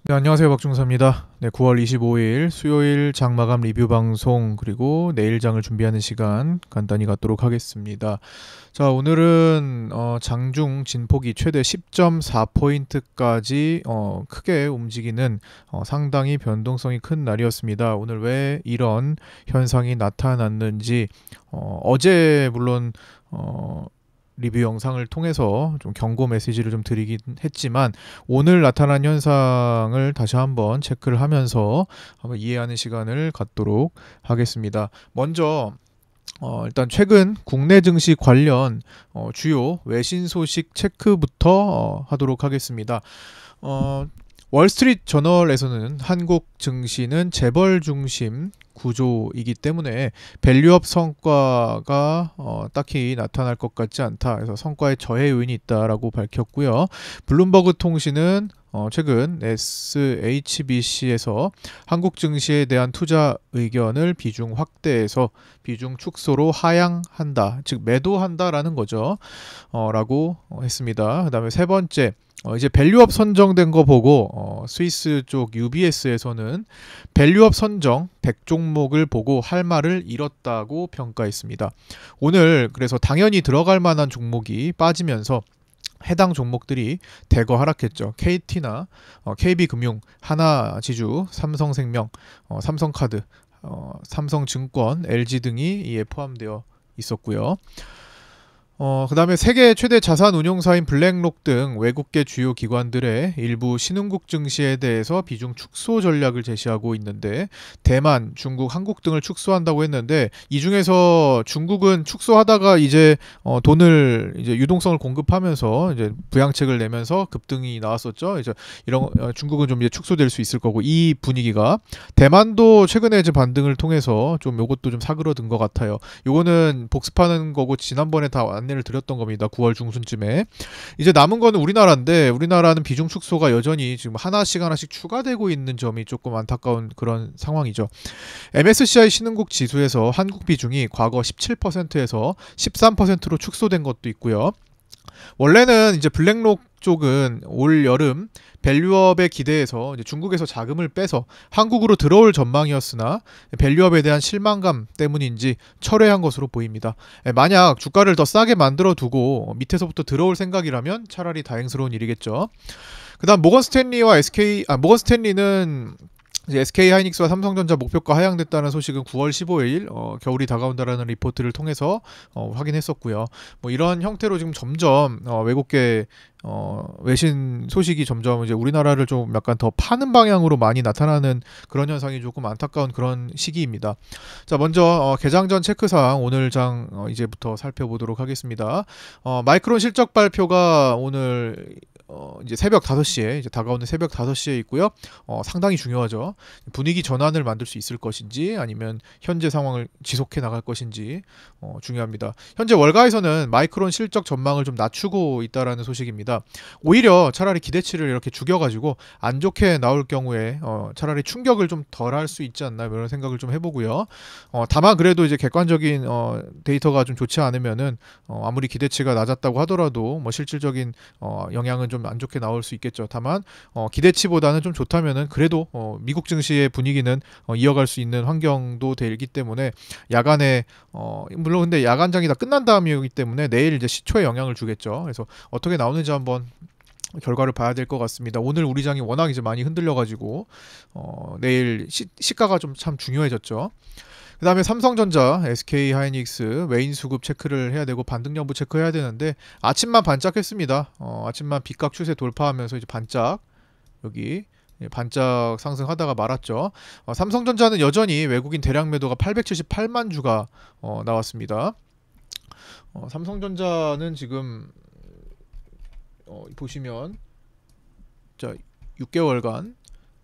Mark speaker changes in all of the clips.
Speaker 1: 네, 안녕하세요. 박중사입니다. 네, 9월 25일 수요일 장마감 리뷰 방송 그리고 내일 장을 준비하는 시간 간단히 갖도록 하겠습니다. 자, 오늘은 장중 진폭이 최대 10.4포인트까지 크게 움직이는 상당히 변동성이 큰 날이었습니다. 오늘 왜 이런 현상이 나타났는지 어제 물론 리뷰 영상을 통해서 좀 경고 메시지를 좀 드리긴 했지만 오늘 나타난 현상을 다시 한번 체크를 하면서 한번 이해하는 시간을 갖도록 하겠습니다. 먼저 일단 최근 국내 증시 관련 주요 외신 소식 체크부터 하도록 하겠습니다. 월스트리트 저널에서는 한국 증시는 재벌 중심 구조이기 때문에 밸류업 성과가 딱히 나타날 것 같지 않다. 그래서 성과에 저해 요인이 있다라고 밝혔고요. 블룸버그 통신은 최근 SHBC에서 한국 증시에 대한 투자 의견을 비중 확대해서 비중 축소로 하향한다. 즉 매도한다라는 거죠. 라고 했습니다. 그다음에 세 번째 이제 밸류업 선정된 거 보고 스위스 쪽 UBS에서는 밸류업 선정 100종목을 보고 할 말을 잃었다고 평가했습니다. 오늘 그래서 당연히 들어갈 만한 종목이 빠지면서 해당 종목들이 대거 하락했죠. KT나 KB금융, 하나지주, 삼성생명, 삼성카드, 삼성증권, LG 등이 이에 포함되어 있었고요. 그다음에 세계 최대 자산 운용사인 블랙록 등 외국계 주요 기관들의 일부 신흥국 증시에 대해서 비중 축소 전략을 제시하고 있는데 대만, 중국, 한국 등을 축소한다고 했는데 이 중에서 중국은 축소하다가 이제 돈을 이제 유동성을 공급하면서 이제 부양책을 내면서 급등이 나왔었죠. 이제 이런 중국은 좀 이제 축소될 수 있을 거고 이 분위기가 대만도 최근에 이제 반등을 통해서 좀 요것도 좀 사그러든 것 같아요. 요거는 복습하는 거고 지난번에 다 안내를 드렸던 겁니다. 9월 중순쯤에. 이제 남은 거는 우리나라인데 우리나라는 비중 축소가 여전히 지금 하나씩 추가되고 있는 점이 조금 안타까운 그런 상황이죠. MSCI 신흥국 지수에서 한국 비중이 과거 17%에서 13%로 축소된 것도 있고요. 원래는 이제 블랙록 쪽은 올 여름 밸류업에 기대해서 이제 중국에서 자금을 빼서 한국으로 들어올 전망이었으나 밸류업에 대한 실망감 때문인지 철회한 것으로 보입니다. 만약 주가를 더 싸게 만들어 두고 밑에서부터 들어올 생각이라면 차라리 다행스러운 일이겠죠. 그다음 모건 스탠리와 모건 스탠리는 이제 SK 하이닉스와 삼성전자 목표가 하향됐다는 소식은 9월 15일 겨울이 다가온다라는 리포트를 통해서 확인했었고요. 뭐 이런 형태로 지금 점점 외국계 외신 소식이 점점 이제 우리나라를 좀 약간 더 파는 방향으로 많이 나타나는 그런 현상이 조금 안타까운 그런 시기입니다. 자, 먼저 개장 전 체크사항 오늘 장 이제부터 살펴보도록 하겠습니다. 마이크론 실적 발표가 오늘 이제 새벽 5시에 이제 다가오는 새벽 5시에 있고요. 상당히 중요하죠. 분위기 전환을 만들 수 있을 것인지 아니면 현재 상황을 지속해 나갈 것인지 중요합니다. 현재 월가에서는 마이크론 실적 전망을 좀 낮추고 있다라는 소식입니다. 오히려 차라리 기대치를 이렇게 죽여가지고 안 좋게 나올 경우에 차라리 충격을 좀 덜 할 수 있지 않나 이런 생각을 좀 해보고요. 다만 그래도 이제 객관적인 데이터가 좀 좋지 않으면은 아무리 기대치가 낮았다고 하더라도 뭐 실질적인 영향은 좀 안 좋게 나올 수 있겠죠. 다만 기대치보다는 좀 좋다면은 그래도 미국 증시의 분위기는 이어갈 수 있는 환경도 되기 때문에 야간에 물론 근데 야간장이 다 끝난 다음이기 때문에 내일 이제 시초에 영향을 주겠죠. 그래서 어떻게 나오는지 한번 결과를 봐야 될 것 같습니다. 오늘 우리 장이 워낙 이제 많이 흔들려가지고 내일 시가가 좀 참 중요해졌죠. 그 다음에 삼성전자, SK 하이닉스, 외인 수급 체크를 해야 되고 반등 여부 체크해야 되는데 아침만 반짝했습니다. 아침만 빗각 추세 돌파하면서 이제 반짝 여기 반짝 상승하다가 말았죠. 삼성전자는 여전히 외국인 대량 매도가 878만 주가 나왔습니다. 삼성전자는 지금 보시면 자 6개월간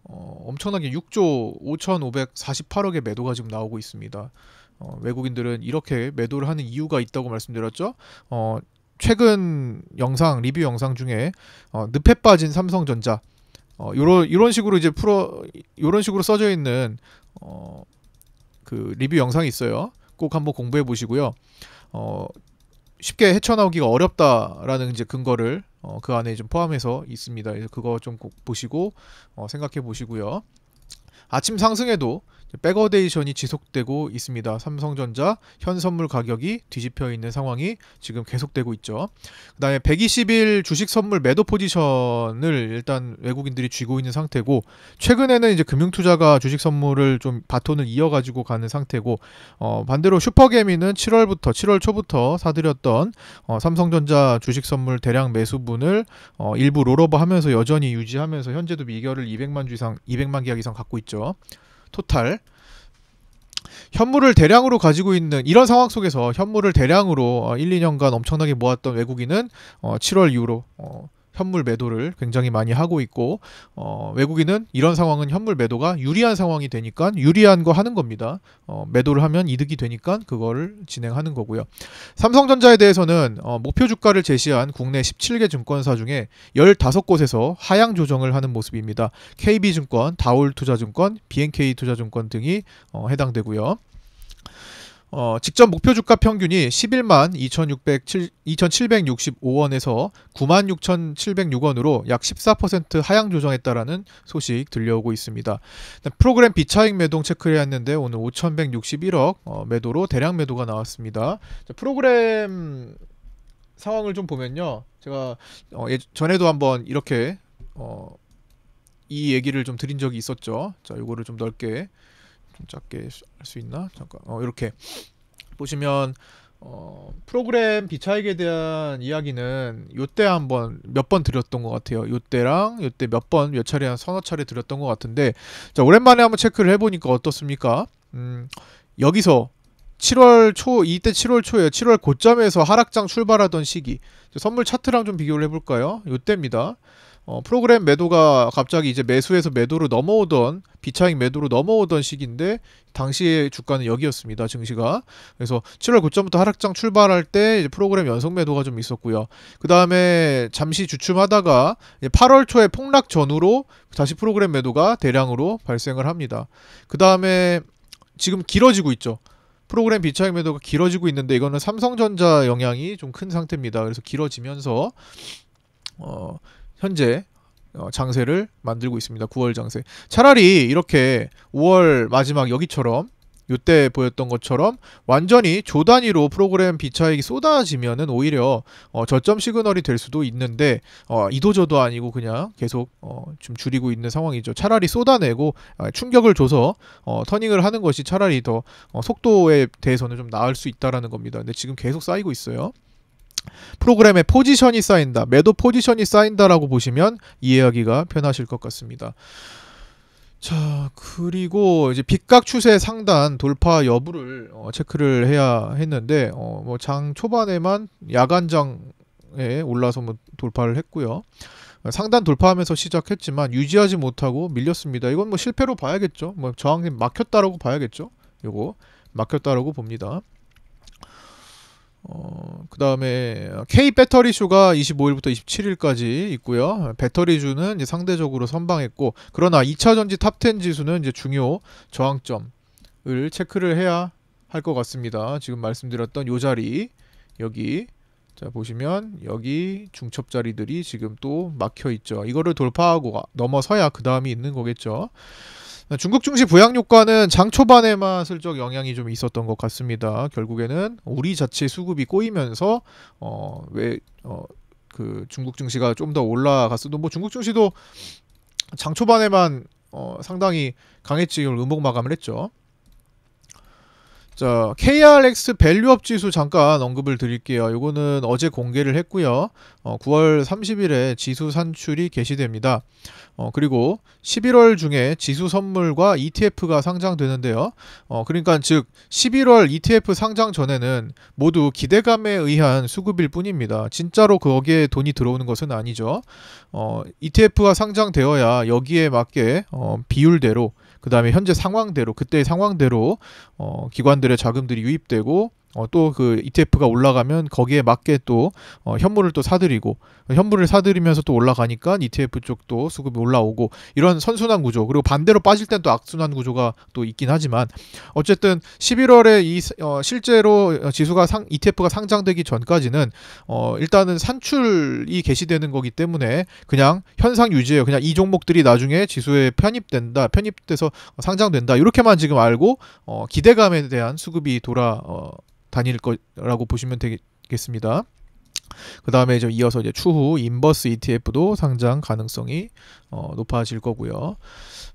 Speaker 1: 엄청나게 6조 5,548억의 매도가 지금 나오고 있습니다. 외국인들은 이렇게 매도를 하는 이유가 있다고 말씀드렸죠. 최근 영상 리뷰 영상 중에 늪에 빠진 삼성전자 이런 식으로 이제 이런 식으로 써져 있는 그 리뷰 영상이 있어요. 꼭 한번 공부해 보시고요. 쉽게 헤쳐나오기가 어렵다라는 이제 근거를 그 안에 좀 포함해서 있습니다. 그래서 그거 좀 꼭 보시고 생각해 보시고요. 아침 상승에도 백어데이션이 지속되고 있습니다. 삼성전자 현 선물 가격이 뒤집혀 있는 상황이 지금 계속되고 있죠. 그 다음에 120일 주식 선물 매도 포지션을 일단 외국인들이 쥐고 있는 상태고, 최근에는 이제 금융투자가 주식 선물을 좀 바톤을 이어가지고 가는 상태고, 반대로 슈퍼개미는 7월 초부터 사들였던 삼성전자 주식 선물 대량 매수분을 일부 롤오버 하면서 여전히 유지하면서 현재도 미결을 200만 계약 이상 갖고 있죠. 토탈 현물을 대량으로 가지고 있는 이런 상황 속에서 현물을 대량으로 1, 2년간 엄청나게 모았던 외국인은 7월 이후로 현물 매도를 굉장히 많이 하고 있고, 외국인은 이런 상황은 현물 매도가 유리한 상황이 되니까 유리한 거 하는 겁니다. 매도를 하면 이득이 되니까 그거를 진행하는 거고요. 삼성전자에 대해서는 목표 주가를 제시한 국내 17개 증권사 중에 15곳에서 하향 조정을 하는 모습입니다. KB증권, 다올투자증권, BNK투자증권 등이 해당되고요. 직전 목표 주가 평균이 11만 2,765원에서 96,706원으로 약 14% 하향 조정했다라는 소식 들려오고 있습니다. 프로그램 비차익 매동 체크를 했는데 오늘 5,161억 매도로 대량 매도가 나왔습니다. 프로그램 상황을 좀 보면요, 제가 전에도 한번 이렇게 이 얘기를 좀 드린 적이 있었죠. 자, 이거를 좀 넓게 좀 작게 할 수 있나? 잠깐. 이렇게 보시면 프로그램 비차익에 대한 이야기는 요때 한번 몇 번 드렸던 것 같아요. 요때랑 요때 몇 차례, 한 서너 차례 드렸던 것 같은데, 자, 오랜만에 한번 체크를 해보니까 어떻습니까? 여기서 7월 초, 이때 7월 초에 7월 고점에서 하락장 출발하던 시기, 선물 차트랑 좀 비교를 해볼까요? 요때입니다. 프로그램 매도가 갑자기 이제 매수해서 매도로 넘어오던, 비차익 매도로 넘어오던 시기인데, 당시의 주가는 여기였습니다. 증시가. 그래서 7월 고점부터 하락장 출발할 때 이제 프로그램 연속 매도가 좀 있었고요. 그 다음에 잠시 주춤하다가 8월 초에 폭락 전후로 다시 프로그램 매도가 대량으로 발생을 합니다. 그 다음에 지금 길어지고 있죠. 프로그램 비차익 매도가 길어지고 있는데, 이거는 삼성전자 영향이 좀 큰 상태입니다. 그래서 길어지면서 현재 장세를 만들고 있습니다. 9월 장세. 차라리 이렇게 5월 마지막 여기처럼, 요때 보였던 것처럼 완전히 조 단위로 프로그램 비차익이 쏟아지면은 오히려 저점 시그널이 될 수도 있는데, 이도저도 아니고 그냥 계속 좀 줄이고 있는 상황이죠. 차라리 쏟아내고 충격을 줘서 터닝을 하는 것이 차라리 더 속도에 대해서는 좀 나을 수 있다라는 겁니다. 근데 지금 계속 쌓이고 있어요. 프로그램에 포지션이 쌓인다, 매도 포지션이 쌓인다라고 보시면 이해하기가 편하실 것 같습니다. 자, 그리고 이제 빗각 추세 상단 돌파 여부를 체크를 해야 했는데, 뭐 장 초반에만 야간장에 올라서 뭐 돌파를 했고요. 상단 돌파하면서 시작했지만 유지하지 못하고 밀렸습니다. 이건 뭐 실패로 봐야겠죠. 뭐 저항이 막혔다라고 봐야겠죠. 요거 막혔다라고 봅니다. 그 다음에 K 배터리슈가 25일부터 27일까지 있고요. 배터리주는 이제 상대적으로 선방했고, 그러나 2차전지 탑10 지수는 이제 중요 저항점을 체크를 해야 할 것 같습니다. 지금 말씀드렸던 요 자리, 여기, 자 보시면 여기 중첩 자리들이 지금 또 막혀 있죠. 이거를 돌파하고 넘어서야 그 다음이 있는 거겠죠. 중국 증시 부양 효과는 장 초반에만 슬쩍 영향이 좀 있었던 것 같습니다. 결국에는 우리 자체 수급이 꼬이면서 그 중국 증시가 좀 더 올라갔어도, 뭐 중국 증시도 장 초반에만 상당히 강했지 음봉 마감을 했죠. 자, KRX 밸류업 지수 잠깐 언급을 드릴게요. 이거는 어제 공개를 했고요. 9월 30일에 지수 산출이 게시됩니다. 그리고 11월 중에 지수 선물과 ETF가 상장되는데요. 그러니까 즉 11월 ETF 상장 전에는 모두 기대감에 의한 수급일 뿐입니다. 진짜로 거기에 돈이 들어오는 것은 아니죠. ETF가 상장되어야 여기에 맞게 비율대로, 그 다음에 현재 상황대로, 그때의 상황대로 기관들의 자금들이 유입되고 또 그 ETF가 올라가면 거기에 맞게 또 현물을 또 사들이고, 현물을 사들이면서 또 올라가니까 ETF 쪽도 수급이 올라오고, 이런 선순환 구조, 그리고 반대로 빠질 땐 또 악순환 구조가 또 있긴 하지만, 어쨌든 11월에 실제로 지수가 ETF가 상장되기 전까지는 일단은 산출이 개시되는 거기 때문에 그냥 현상 유지예요. 그냥 이 종목들이 나중에 지수에 편입돼서 상장된다, 이렇게만 지금 알고 기대감에 대한 수급이 다닐 거라고 보시면 되겠습니다. 그 다음에 이어서 이제 추후 인버스 ETF도 상장 가능성이 높아질 거고요.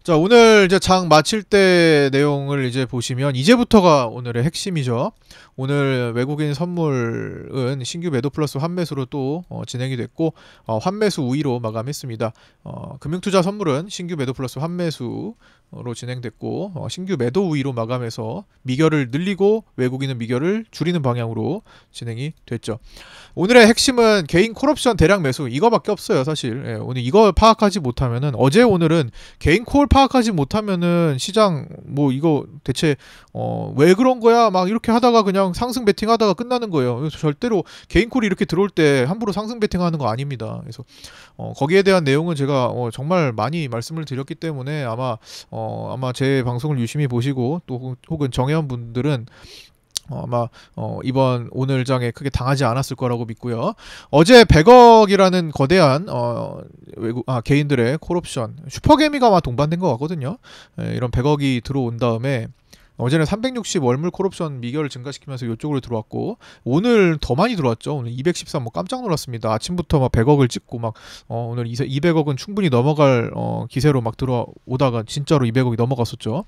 Speaker 1: 자, 오늘 이제 장 마칠 때 내용을 이제 보시면, 이제부터가 오늘의 핵심이죠. 오늘 외국인 선물은 신규 매도 플러스 환매수로 또 진행이 됐고, 환매수 우위로 마감했습니다. 금융투자 선물은 신규 매도 플러스 환매수로 진행됐고, 신규 매도 우위로 마감해서 미결을 늘리고 외국인은 미결을 줄이는 방향으로 진행이 됐죠. 오늘의 핵심은 개인 콜옵션 대량 매수, 이거밖에 없어요 사실. 예, 오늘 이거 파악하지 못하면은, 오늘은 개인 콜 파악하지 못하면은 시장 뭐 이거 대체 왜 그런 거야 막 이렇게 하다가 그냥 상승 베팅하다가 끝나는 거예요. 그래서 절대로 개인 콜이 이렇게 들어올 때 함부로 상승 베팅하는 거 아닙니다. 그래서 거기에 대한 내용은 제가 정말 많이 말씀을 드렸기 때문에 아마 제 방송을 유심히 보시고 또 혹은 정회원 분들은 아마 이번 오늘 장에 크게 당하지 않았을 거라고 믿고요. 어제 100억이라는 거대한 개인들의 콜옵션, 슈퍼개미가 아마 동반된 것 같거든요. 이런 100억이 들어온 다음에 어제는 360 월물 콜옵션 미결을 증가시키면서 이쪽으로 들어왔고, 오늘 더 많이 들어왔죠. 오늘 213, 깜짝 놀랐습니다. 아침부터 막 100억을 찍고 오늘 200억은 충분히 넘어갈 기세로 막 들어오다가 진짜로 200억이 넘어갔었죠.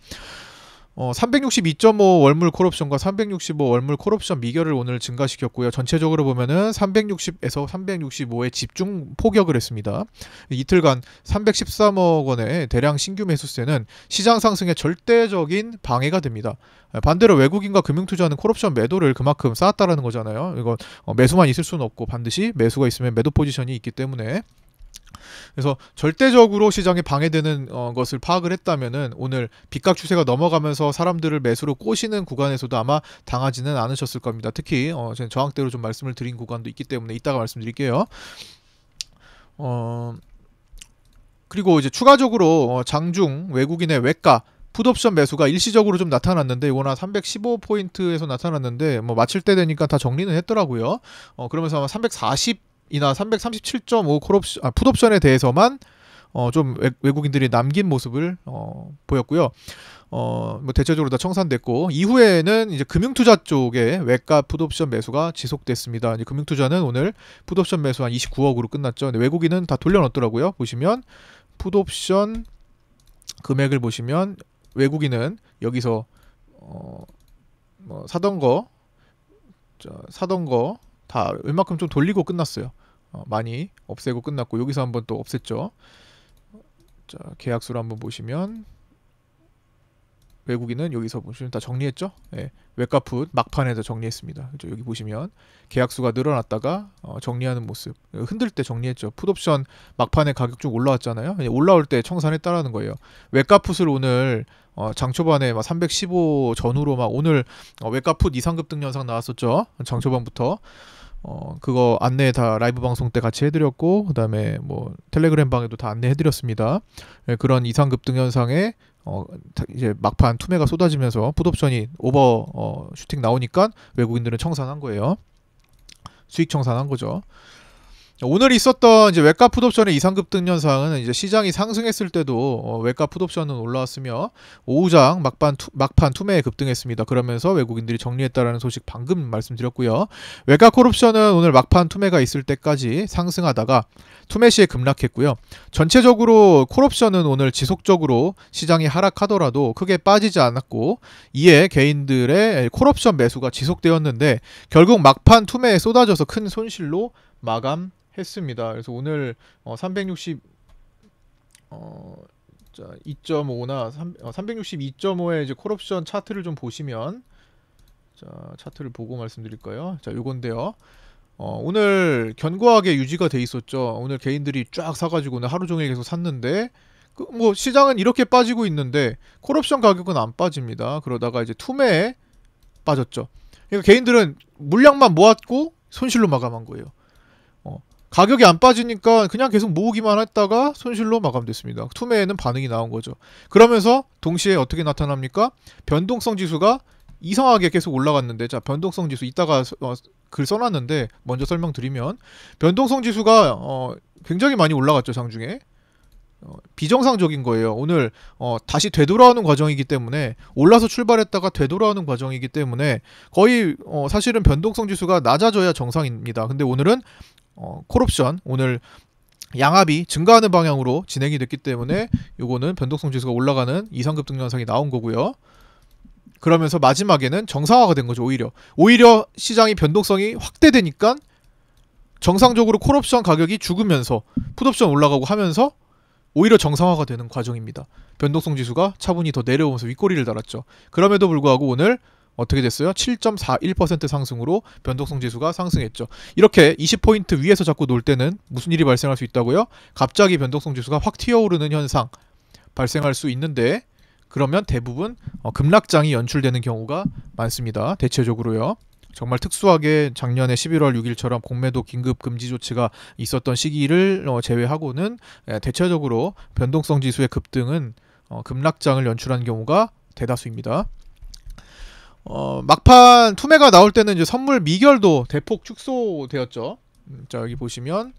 Speaker 1: 362.5 월물 콜옵션과 365 월물 콜옵션 미결을 오늘 증가시켰고요. 전체적으로 보면은 360에서 365에 집중 포격을 했습니다. 이틀간 313억 원의 대량 신규 매수세는 시장 상승에 절대적인 방해가 됩니다. 반대로 외국인과 금융투자는 콜옵션 매도를 그만큼 쌓았다라는 거잖아요. 이거 매수만 있을 수는 없고 반드시 매수가 있으면 매도 포지션이 있기 때문에, 그래서 절대적으로 시장에 방해되는 것을 파악을 했다면은 오늘 빗각 추세가 넘어가면서 사람들을 매수로 꼬시는 구간에서도 아마 당하지는 않으셨을 겁니다. 특히 저항대로 좀 말씀을 드린 구간도 있기 때문에 이따가 말씀드릴게요. 그리고 이제 추가적으로 장중 외국인의 외가 풋옵션 매수가 일시적으로 좀 나타났는데, 이거나 315포인트에서 나타났는데 마칠 때 되니까 다 정리는 했더라고요. 그러면서 아마 340이나 337.5 풋옵션에 대해서만 좀 외국인들이 남긴 모습을 보였고요. 대체적으로 다 청산됐고, 이후에는 이제 금융투자 쪽에 외가 풋옵션 매수가 지속됐습니다. 이제 금융투자는 오늘 풋옵션 매수 한 29억으로 끝났죠. 근데 외국인은 다 돌려놓더라고요. 보시면 풋옵션 금액을 보시면 외국인은 여기서 사던 거 다 웬만큼 좀 돌리고 끝났어요. 많이 없애고 끝났고, 여기서 한번 또 없앴죠. 자, 계약수를 한번 보시면 외국인은 여기서 보시면 다 정리했죠. 예, 외가풋 막판에서 정리했습니다. 그죠? 여기 보시면 계약수가 늘어났다가 정리하는 모습, 흔들 때 정리했죠. 풋옵션 막판에 가격 좀 올라왔잖아요. 올라올 때 청산했다라는 거예요. 외가풋을 오늘 장 초반에 315 전후로 오늘 외가풋 이상급등 현상 나왔었죠. 장 초반부터 그거 안내 다 라이브 방송 때 같이 해드렸고, 그 다음에 텔레그램 방에도 다 안내해드렸습니다. 그런 이상급등 현상에 이제 막판 투매가 쏟아지면서 풋옵션이 오버 슈팅 나오니까 외국인들은 청산한 거예요. 수익 청산한 거죠. 오늘 있었던 이제 외가 풋옵션의 이상급등 현상은 이제 시장이 상승했을 때도 외가 풋옵션은 올라왔으며 오후장 막판 투매에 급등했습니다. 그러면서 외국인들이 정리했다라는 소식 방금 말씀드렸고요. 외가 콜옵션은 오늘 막판 투매가 있을 때까지 상승하다가 투매 시에 급락했고요. 전체적으로 콜옵션은 오늘 지속적으로 시장이 하락하더라도 크게 빠지지 않았고, 이에 개인들의 콜옵션 매수가 지속되었는데 결국 막판 투매에 쏟아져서 큰 손실로 마감했습니다. 그래서 오늘 360 2.5나 362.5의 이제 콜옵션 차트를 좀 보시면, 자, 차트를 보고 말씀드릴까요? 자, 요건데요. 오늘 견고하게 유지가 돼 있었죠. 오늘 개인들이 쫙 사가지고 오늘 하루 종일 계속 샀는데, 시장은 이렇게 빠지고 있는데 콜옵션 가격은 안 빠집니다. 그러다가 이제 투매에 빠졌죠. 그러니까 개인들은 물량만 모았고 손실로 마감한 거예요. 가격이 안 빠지니까 그냥 계속 모으기만 했다가 손실로 마감됐습니다. 투매에는 반응이 나온 거죠. 그러면서 동시에 어떻게 나타납니까? 변동성 지수가 이상하게 계속 올라갔는데, 자, 변동성 지수 이따가 글 써놨는데 먼저 설명드리면, 변동성 지수가 굉장히 많이 올라갔죠. 장중에 비정상적인 거예요. 오늘 다시 되돌아오는 과정이기 때문에, 올라서 출발했다가 되돌아오는 과정이기 때문에 거의 사실은 변동성 지수가 낮아져야 정상입니다. 근데 오늘은 콜옵션, 오늘 양압이 증가하는 방향으로 진행이 됐기 때문에 요거는 변동성 지수가 올라가는 이상급등 현상이 나온 거고요. 그러면서 마지막에는 정상화가 된 거죠. 오히려 시장이 변동성이 확대되니까 정상적으로 콜옵션 가격이 죽으면서 풋옵션 올라가고 하면서 오히려 정상화가 되는 과정입니다. 변동성 지수가 차분히 더 내려오면서 윗꼬리를 달았죠. 그럼에도 불구하고 오늘 어떻게 됐어요? 7.41% 상승으로 변동성 지수가 상승했죠. 이렇게 20포인트 위에서 자꾸 놀 때는 무슨 일이 발생할 수 있다고요? 갑자기 변동성 지수가 확 튀어오르는 현상 발생할 수 있는데, 그러면 대부분 급락장이 연출되는 경우가 많습니다. 대체적으로요. 정말 특수하게 작년에 11월 6일처럼 공매도 긴급 금지 조치가 있었던 시기를 제외하고는 대체적으로 변동성 지수의 급등은 급락장을 연출한 경우가 대다수입니다. 막판 투매가 나올 때는 이제 선물 미결도 대폭 축소되었죠. 자, 여기 보시면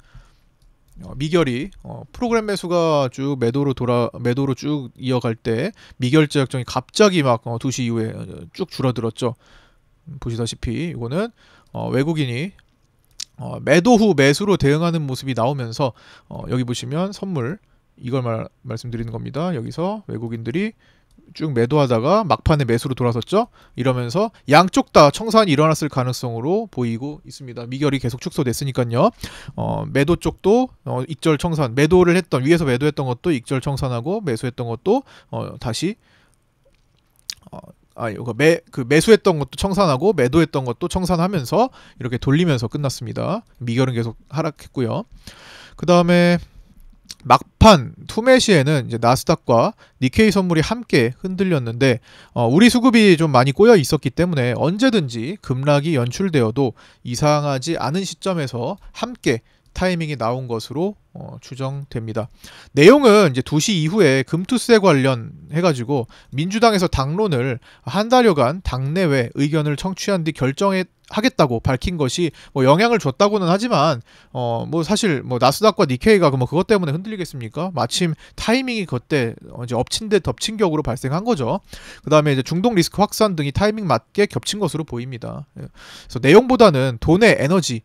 Speaker 1: 미결이 프로그램 매수가 쭉 매도로 쭉 이어갈 때 미결제 약정이 갑자기 막 2시 이후에 쭉 줄어들었죠. 보시다시피 이거는 외국인이 매도 후 매수로 대응하는 모습이 나오면서 여기 보시면 선물, 이걸 말씀드리는 겁니다. 여기서 외국인들이 쭉 매도하다가 막판에 매수로 돌아섰죠. 이러면서 양쪽 다 청산이 일어났을 가능성으로 보이고 있습니다. 미결이 계속 축소됐으니까요. 매도 쪽도 익절 청산, 매도를 했던, 위에서 매도했던 것도 익절 청산하고, 매수했던 것도 다시 매수했던 것도 청산하고 매도했던 것도 청산하면서 이렇게 돌리면서 끝났습니다. 미결은 계속 하락했고요. 그 다음에 막판 투매 시에는 이제 나스닥과 니케이 선물이 함께 흔들렸는데, 우리 수급이 좀 많이 꼬여 있었기 때문에 언제든지 급락이 연출되어도 이상하지 않은 시점에서 함께 타이밍이 나온 것으로 추정됩니다. 내용은 이제 2시 이후에 금투세 관련 해가지고 민주당에서 당론을 한 달여간 당내외 의견을 청취한 뒤 결정하겠다고 밝힌 것이 뭐 영향을 줬다고는 하지만 뭐 사실 뭐 나스닥과 니케이가 뭐 그것 때문에 흔들리겠습니까? 마침 타이밍이 그때 이제 엎친 데 덮친 격으로 발생한 거죠. 그 다음에 이제 중동 리스크 확산 등이 타이밍 맞게 겹친 것으로 보입니다. 그래서 내용보다는 돈의 에너지,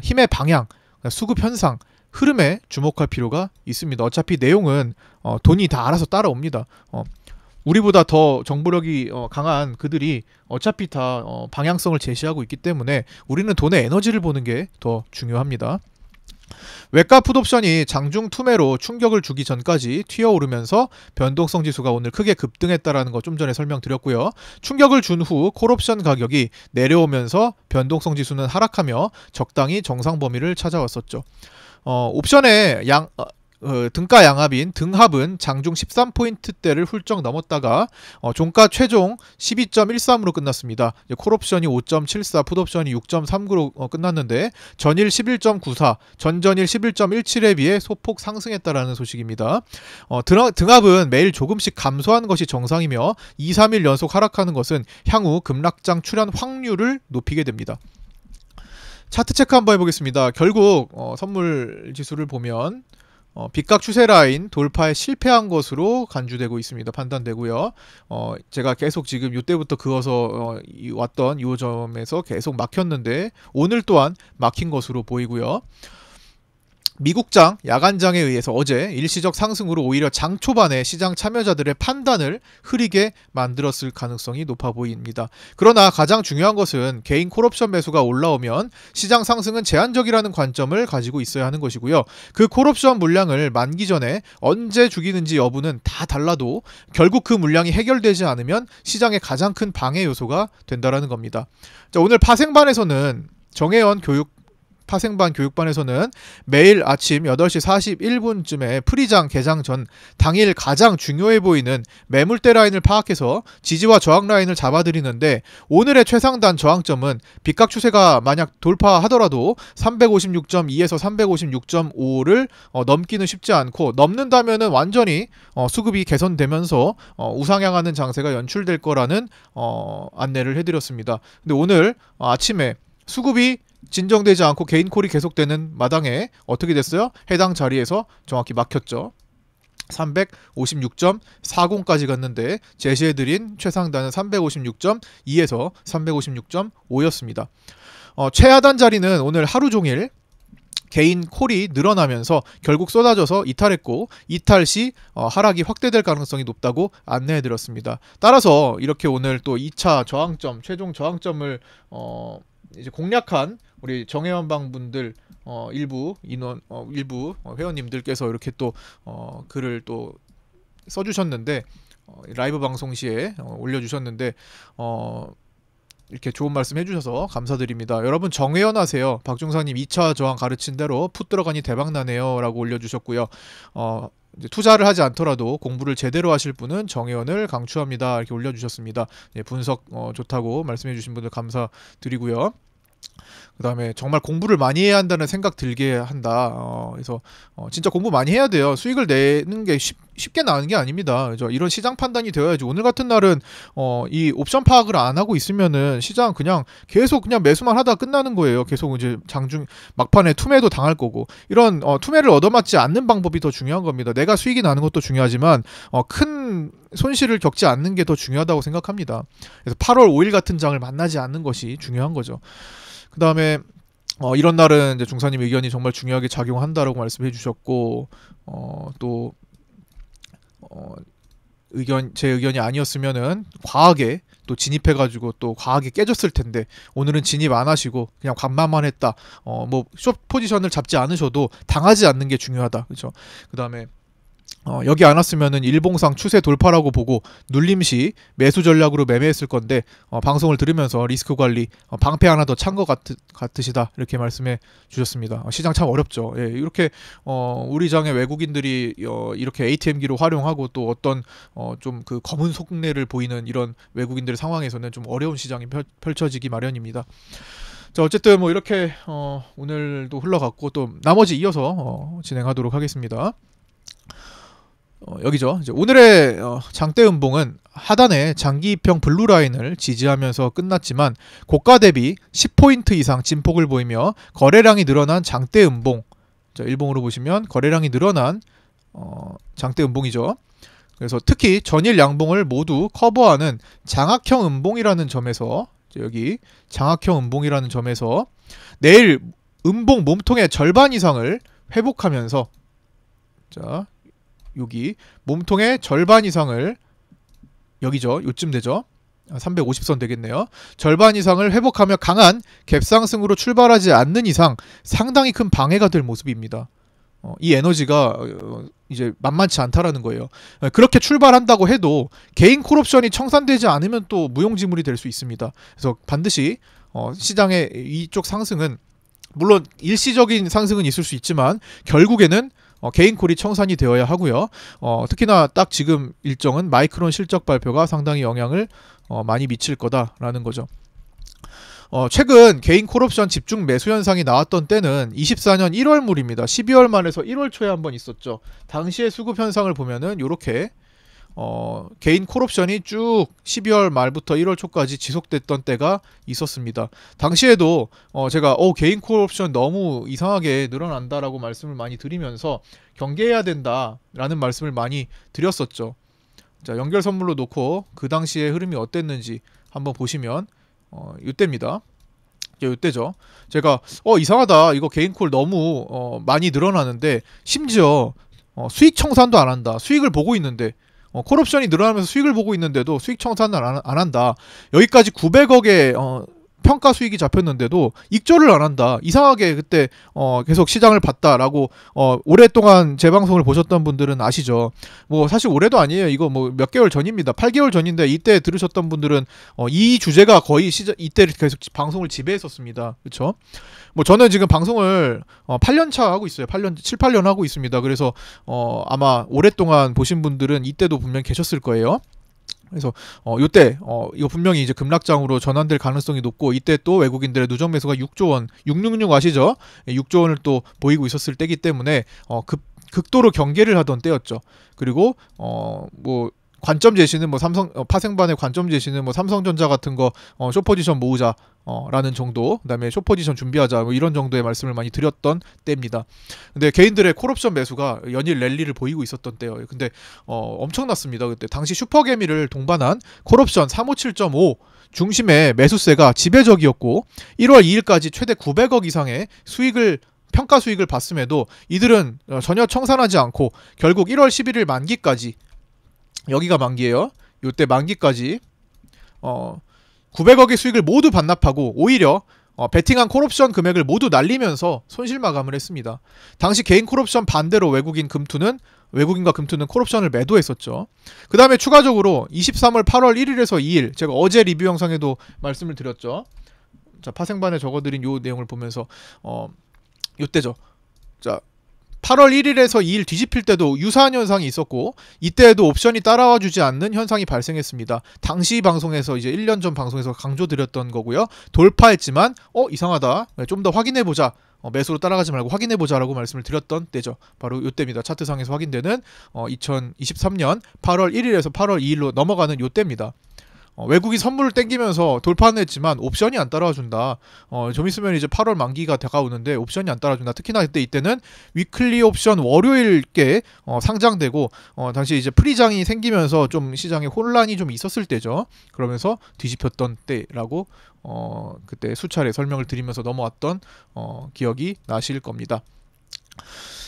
Speaker 1: 힘의 방향, 수급 현상, 흐름에 주목할 필요가 있습니다. 어차피 내용은 돈이 다 알아서 따라옵니다. 우리보다 더 정보력이 강한 그들이 어차피 다 방향성을 제시하고 있기 때문에 우리는 돈의 에너지를 보는 게 더 중요합니다. 외가 풋옵션이 장중 투매로 충격을 주기 전까지 튀어오르면서 변동성 지수가 오늘 크게 급등했다라는 거 좀 전에 설명드렸고요. 충격을 준 후 콜옵션 가격이 내려오면서 변동성 지수는 하락하며 적당히 정상 범위를 찾아왔었죠. 옵션의 등가 양합인 등합은 장중 13포인트대를 훌쩍 넘었다가 종가 최종 12.13으로 끝났습니다. 콜옵션이 5.74, 풋옵션이 6.39로 끝났는데 전일 11.94, 전전일 11.17에 비해 소폭 상승했다라는 소식입니다. 등합은 매일 조금씩 감소하는 것이 정상이며 2, 3일 연속 하락하는 것은 향후 급락장 출현 확률을 높이게 됩니다. 차트 체크 한번 해보겠습니다. 결국 선물 지수를 보면 빗각 추세 라인 돌파에 실패한 것으로 간주되고 있습니다. 판단되고요. 제가 계속 지금 이때부터 그어서 왔던 이 점에서 계속 막혔는데 오늘 또한 막힌 것으로 보이고요. 미국장 야간장에 의해서 어제 일시적 상승으로 오히려 장 초반에 시장 참여자들의 판단을 흐리게 만들었을 가능성이 높아 보입니다. 그러나 가장 중요한 것은 개인 콜옵션 매수가 올라오면 시장 상승은 제한적이라는 관점을 가지고 있어야 하는 것이고요. 그 콜옵션 물량을 만기 전에 언제 죽이는지 여부는 다 달라도 결국 그 물량이 해결되지 않으면 시장의 가장 큰 방해 요소가 된다라는 겁니다. 자, 오늘 파생반에서는 정혜연 파생반 교육반에서는 매일 아침 8시 41분쯤에 프리장 개장 전 당일 가장 중요해 보이는 매물대 라인을 파악해서 지지와 저항 라인을 잡아드리는데, 오늘의 최상단 저항점은 빗각 추세가 만약 돌파하더라도 356.2에서 356.5를 넘기는 쉽지 않고, 넘는다면은 완전히 수급이 개선되면서 우상향하는 장세가 연출될 거라는 안내를 해드렸습니다. 근데 오늘 아침에 수급이 진정되지 않고 개인콜이 계속되는 마당에 어떻게 됐어요? 해당 자리에서 정확히 막혔죠. 356.40까지 갔는데 제시해드린 최상단은 356.2에서 356.5였습니다. 최하단 자리는 오늘 하루 종일 개인 콜이 늘어나면서 결국 쏟아져서 이탈했고, 이탈 시 하락이 확대될 가능성이 높다고 안내해드렸습니다. 따라서 이렇게 오늘 또 2차 저항점, 최종 저항점을 이제 공략한 우리 정혜원방 분들 일부 인원 일부 회원님들께서 이렇게 또 글을 또 써주셨는데, 라이브 방송 시에 올려주셨는데 이렇게 좋은 말씀 해주셔서 감사드립니다. 여러분 정혜원 하세요. 박중상님 2차 저항 가르친 대로 풋 들어가니 대박나네요 라고 올려주셨고요. 이제 투자를 하지 않더라도 공부를 제대로 하실 분은 정혜원을 강추합니다 이렇게 올려주셨습니다. 예, 분석 좋다고 말씀해주신 분들 감사드리고요. 그 다음에 정말 공부를 많이 해야 한다는 생각 들게 한다. 그래서 진짜 공부 많이 해야 돼요. 수익을 내는 게 쉽게 나는 게 아닙니다. 그죠? 이런 시장 판단이 되어야지. 오늘 같은 날은 이 옵션 파악을 안 하고 있으면은 시장 그냥 계속 그냥 매수만 하다 끝나는 거예요. 계속 이제 장중 막판에 투매도 당할 거고, 이런 투매를 얻어맞지 않는 방법이 더 중요한 겁니다. 내가 수익이 나는 것도 중요하지만 큰 손실을 겪지 않는 게 더 중요하다고 생각합니다. 그래서 8월 5일 같은 장을 만나지 않는 것이 중요한 거죠. 그 다음에 이런 날은 이제 중사님 의견이 정말 중요하게 작용한다라고 말씀해 주셨고, 또 제 의견이 아니었으면은 과하게 또 진입해가지고 또 과하게 깨졌을 텐데, 오늘은 진입 안 하시고 그냥 관망만 했다. 뭐 숏 포지션을 잡지 않으셔도 당하지 않는 게 중요하다. 그렇죠? 그 다음에 여기 안 왔으면은 일봉상 추세 돌파라고 보고 눌림 시 매수 전략으로 매매했을 건데, 방송을 들으면서 리스크 관리 방패 하나 더 찬 것 같으시다 이렇게 말씀해 주셨습니다. 시장 참 어렵죠. 예, 이렇게 우리 장의 외국인들이 이렇게 ATM기로 활용하고 또 어떤 좀 그 검은 속내를 보이는 이런 외국인들의 상황에서는 좀 어려운 시장이 펼쳐지기 마련입니다. 자, 어쨌든 뭐 이렇게 오늘도 흘러갔고, 또 나머지 이어서 진행하도록 하겠습니다. 여기죠. 이제 오늘의 장대 음봉은 하단의 장기 입형 블루 라인을 지지하면서 끝났지만, 고가 대비 10포인트 이상 진폭을 보이며 거래량이 늘어난 장대 음봉. 자, 일봉으로 보시면 거래량이 늘어난 장대 음봉이죠. 그래서 특히 전일 양봉을 모두 커버하는 장악형 음봉이라는 점에서, 여기 장악형 음봉이라는 점에서 내일 음봉 몸통의 절반 이상을 회복하면서, 자, 여기 몸통의 절반 이상을, 여기죠. 요쯤 되죠. 350선 되겠네요. 절반 이상을 회복하며 강한 갭상승으로 출발하지 않는 이상 상당히 큰 방해가 될 모습입니다. 이 에너지가 이제 만만치 않다라는 거예요. 그렇게 출발한다고 해도 개인 콜옵션이 청산되지 않으면 또 무용지물이 될 수 있습니다. 그래서 반드시 시장의 이쪽 상승은, 물론 일시적인 상승은 있을 수 있지만 결국에는 개인 콜이 청산이 되어야 하고요. 특히나 딱 지금 일정은 마이크론 실적 발표가 상당히 영향을 많이 미칠 거다라는 거죠. 최근 개인 콜옵션 집중 매수 현상이 나왔던 때는 24년 1월물입니다. 12월 말에서 1월 초에 한번 있었죠. 당시의 수급 현상을 보면은 요렇게 개인 콜옵션이 쭉 12월 말부터 1월 초까지 지속됐던 때가 있었습니다. 당시에도 제가 개인 콜옵션 너무 이상하게 늘어난다라고 말씀을 많이 드리면서 경계해야 된다라는 말씀을 많이 드렸었죠. 자, 연결 선물로 놓고 그 당시의 흐름이 어땠는지 한번 보시면 이때입니다. 이때죠. 제가 이상하다, 이거 개인 콜 너무 많이 늘어나는데 심지어 수익 청산도 안 한다. 수익을 보고 있는데, 콜옵션이 늘어나면서 수익을 보고 있는데도 수익 청산을 안 한다. 여기까지 900억의 평가 수익이 잡혔는데도 익절을 안 한다. 이상하게 그때 계속 시장을 봤다라고 오랫동안 제 방송을 보셨던 분들은 아시죠. 뭐 사실 올해도 아니에요. 이거 뭐 몇 개월 전입니다. 8개월 전인데 이때 들으셨던 분들은 이 주제가 거의 이때 계속 방송을 지배했었습니다. 그렇죠? 뭐 저는 지금 방송을 8년 차 하고 있어요. 7, 8년 하고 있습니다. 그래서 아마 오랫동안 보신 분들은 이때도 분명 계셨을 거예요. 그래서 요때 이거 분명히 이제 급락장으로 전환될 가능성이 높고, 이때 또 외국인들의 누적 매수가 6조 원, 666 아시죠? 6조 원을 또 보이고 있었을 때기 때문에 극도로 경계를 하던 때였죠. 그리고 뭐 관점 제시는 뭐 삼성 파생반의 관점 제시는 뭐 삼성전자 같은 거 숏포지션 모으자 라는 정도, 그다음에 숏포지션 준비하자 뭐 이런 정도의 말씀을 많이 드렸던 때입니다. 근데 개인들의 콜옵션 매수가 연일 랠리를 보이고 있었던 때예요. 근데 엄청났습니다. 그때 당시 슈퍼개미를 동반한 콜옵션 357.5 중심의 매수세가 지배적이었고 1월 2일까지 최대 900억 이상의 평가 수익을 봤음에도 이들은 전혀 청산하지 않고 결국 1월 11일 만기까지, 여기가 만기예요. 요때 만기까지 900억의 수익을 모두 반납하고 오히려 베팅한 콜옵션 금액을 모두 날리면서 손실 마감을 했습니다. 당시 개인 콜옵션 반대로 외국인과 금투는 콜옵션을 매도했었죠. 그 다음에 추가적으로 23월 8월 1일에서 2일, 제가 어제 리뷰 영상에도 말씀을 드렸죠. 자, 파생반에 적어드린 요 내용을 보면서 요때죠. 자, 8월 1일에서 2일 뒤집힐 때도 유사한 현상이 있었고, 이때에도 옵션이 따라와 주지 않는 현상이 발생했습니다. 당시 방송에서 이제 1년 전 방송에서 강조드렸던 거고요. 돌파했지만 이상하다, 좀 더 확인해보자, 매수로 따라가지 말고 확인해보자라고 말씀을 드렸던 때죠. 바로 이때입니다. 차트상에서 확인되는 2023년 8월 1일에서 8월 2일로 넘어가는 이때입니다. 외국인 선물을 땡기면서 돌파는 했지만 옵션이 안 따라와준다. 좀 있으면 이제 8월 만기가 다가오는데 옵션이 안 따라준다. 특히나 이때는 위클리 옵션 월요일께 상장되고 당시 이제 프리장이 생기면서 좀 시장에 혼란이 좀 있었을 때죠. 그러면서 뒤집혔던 때라고 그때 수차례 설명을 드리면서 넘어왔던 기억이 나실 겁니다.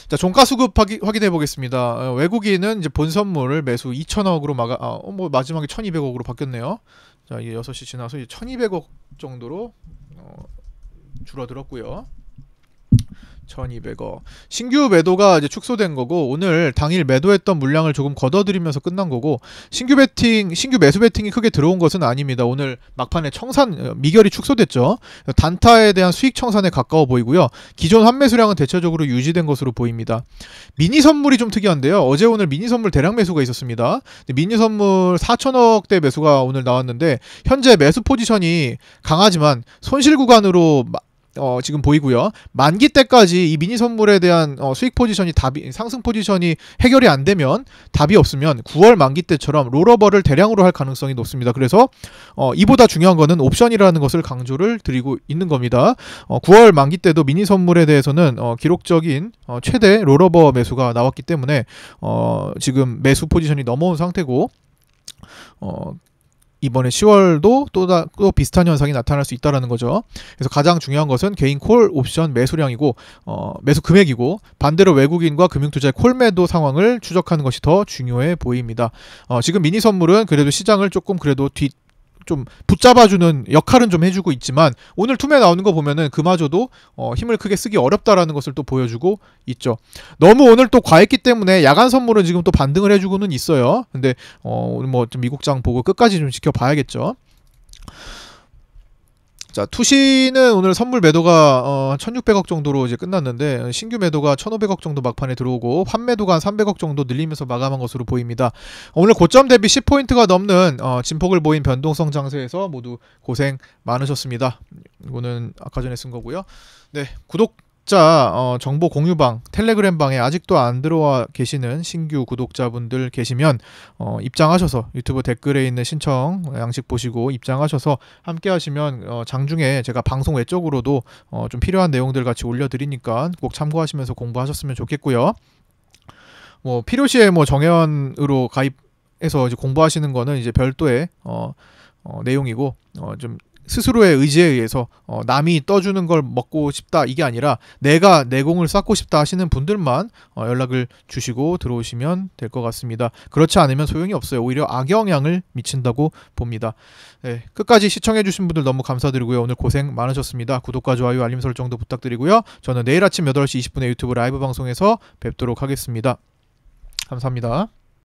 Speaker 1: 자, 종가 수급 확인해 보겠습니다. 외국인은 이제 본 선물을 매수 2천억으로 뭐 마지막에 1,200억으로 바뀌었네요. 자, 이게 6시 지나서 1,200억 정도로 줄어들었고요. 1,200억. 신규 매도가 이제 축소된 거고, 오늘 당일 매도했던 물량을 조금 걷어들이면서 끝난 거고, 신규 매수 베팅이 크게 들어온 것은 아닙니다. 오늘 막판에 미결이 축소됐죠. 단타에 대한 수익 청산에 가까워 보이고요. 기존 환매수량은 대체적으로 유지된 것으로 보입니다. 미니 선물이 좀 특이한데요. 어제 오늘 미니 선물 대량 매수가 있었습니다. 미니 선물 4천억대 매수가 오늘 나왔는데, 현재 매수 포지션이 강하지만 손실 구간으로 지금 보이고요. 만기 때까지 이 미니 선물에 대한 수익 포지션이 상승 포지션이 해결이 안 되면, 답이 없으면 9월 만기 때처럼 롤오버를 대량으로 할 가능성이 높습니다. 그래서 이보다 중요한 거는 옵션이라는 것을 강조를 드리고 있는 겁니다. 9월 만기 때도 미니 선물에 대해서는 기록적인 최대 롤오버 매수가 나왔기 때문에 지금 매수 포지션이 넘어온 상태고, 이번에 10월도 또 비슷한 현상이 나타날 수 있다는 거죠. 그래서 가장 중요한 것은 개인 콜 옵션 매수량이고 매수 금액이고, 반대로 외국인과 금융투자의 콜 매도 상황을 추적하는 것이 더 중요해 보입니다. 지금 미니 선물은 그래도 시장을 조금 그래도 좀 붙잡아주는 역할은 좀 해주고 있지만, 오늘 투매 나오는 거 보면은 그마저도 힘을 크게 쓰기 어렵다라는 것을 또 보여주고 있죠. 너무 오늘 또 과했기 때문에 야간 선물은 지금 또 반등을 해주고는 있어요. 근데 오늘 뭐 좀 미국장 보고 끝까지 좀 지켜봐야겠죠. 자, 투시는 오늘 선물 매도가 1,600억 정도로 이제 끝났는데, 신규 매도가 1,500억 정도 막판에 들어오고 환매도가 한 300억 정도 늘리면서 마감한 것으로 보입니다. 오늘 고점 대비 10포인트가 넘는 진폭을 보인 변동성 장세에서 모두 고생 많으셨습니다. 이거는 아까 전에 쓴 거고요. 네, 구독자 정보 공유방 텔레그램 방에 아직도 안 들어와 계시는 신규 구독자분들 계시면 입장하셔서 유튜브 댓글에 있는 신청 양식 보시고 입장하셔서 함께 하시면 장중에 제가 방송 외적으로도 좀 필요한 내용들 같이 올려드리니까 꼭 참고하시면서 공부하셨으면 좋겠고요. 뭐 필요시에 뭐 정회원으로 가입해서 이제 공부하시는 거는 이제 별도의 내용이고 좀 스스로의 의지에 의해서 남이 떠주는 걸 먹고 싶다 이게 아니라 내가 내공을 쌓고 싶다 하시는 분들만 연락을 주시고 들어오시면 될 것 같습니다. 그렇지 않으면 소용이 없어요. 오히려 악영향을 미친다고 봅니다. 네, 끝까지 시청해주신 분들 너무 감사드리고요. 오늘 고생 많으셨습니다. 구독과 좋아요, 알림 설정도 부탁드리고요. 저는 내일 아침 8시 20분에 유튜브 라이브 방송에서 뵙도록 하겠습니다. 감사합니다.